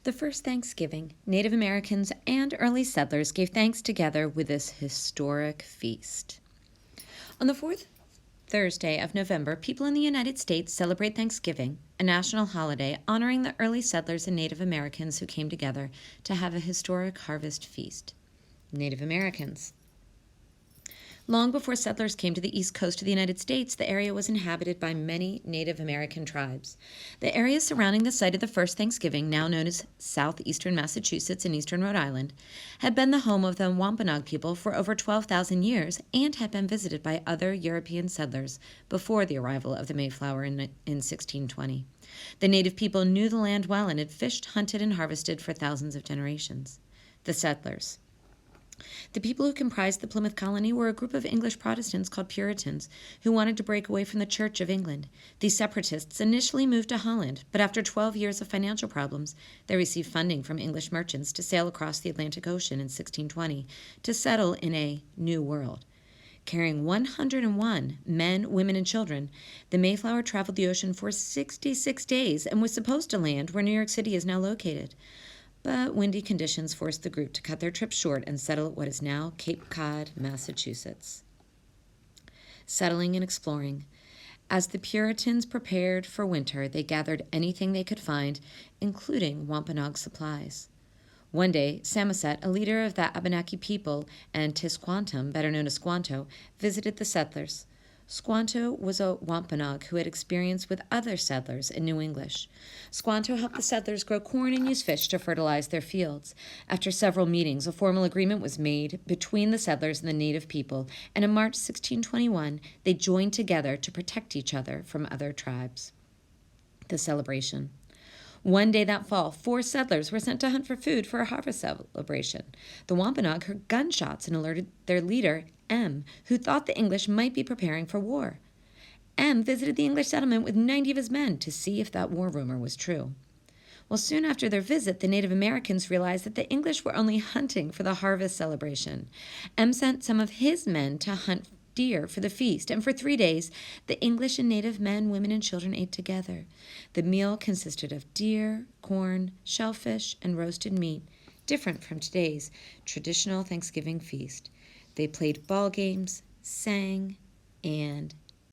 The first Thanksgiving, Native Americans and early settlers gave thanks together with this historic feast. On the fourth Thursday of November, people in the United States celebrate Thanksgiving, a national holiday honoring the early settlers and Native Americans who came together to have a historic harvest feast. Native Americans. Long before settlers came to the east coast of the United States, the area was inhabited by many Native American tribes. The area surrounding the site of the first Thanksgiving, now known as southeastern Massachusetts and eastern Rhode Island, had been the home of the Wampanoag people for over 12,000 years and had been visited by other European settlers before the arrival of the Mayflower in 1620. The native people knew the land well and had fished, hunted, and harvested for thousands of generations. The settlers. The people who comprised the Plymouth colony were a group of English Protestants called Puritans who wanted to break away from the Church of England. These separatists initially moved to Holland, but after 12 years of financial problems, they received funding from English merchants to sail across the Atlantic Ocean in 1620 to settle in a new world. Carrying 101 men, women, and children, the Mayflower traveled the ocean for 66 days and was supposed to land where New York City is now located. But windy conditions forced the group to cut their trip short and settle at what is now Cape Cod, Massachusetts. Settling and exploring. As the Puritans prepared for winter, they gathered anything they could find, including Wampanoag supplies. One day, Samoset, a leader of the Abenaki people, and Tisquantum, better known as Squanto, visited the settlers. Squanto was a Wampanoag who had experience with other settlers in New English. Squanto helped the settlers grow corn and use fish to fertilize their fields. After several meetings, a formal agreement was made between the settlers and the native people, and in March 1621, they joined together to protect each other from other tribes. The celebration. One day that fall, 4 settlers were sent to hunt for food for a harvest celebration. The Wampanoag heard gunshots and alerted their leader, M, who thought the English might be preparing for war. M visited the English settlement with 90 of his men to see if that war rumor was true. Well, soon after their visit, the Native Americans realized that the English were only hunting for the harvest celebration. M sent some of his men to hunt deer for the feast, and for 3 days, the English and native men, women, and children ate together. The meal consisted of deer, corn, shellfish, and roasted meat, different from today's traditional Thanksgiving feast. They played ball games, sang, and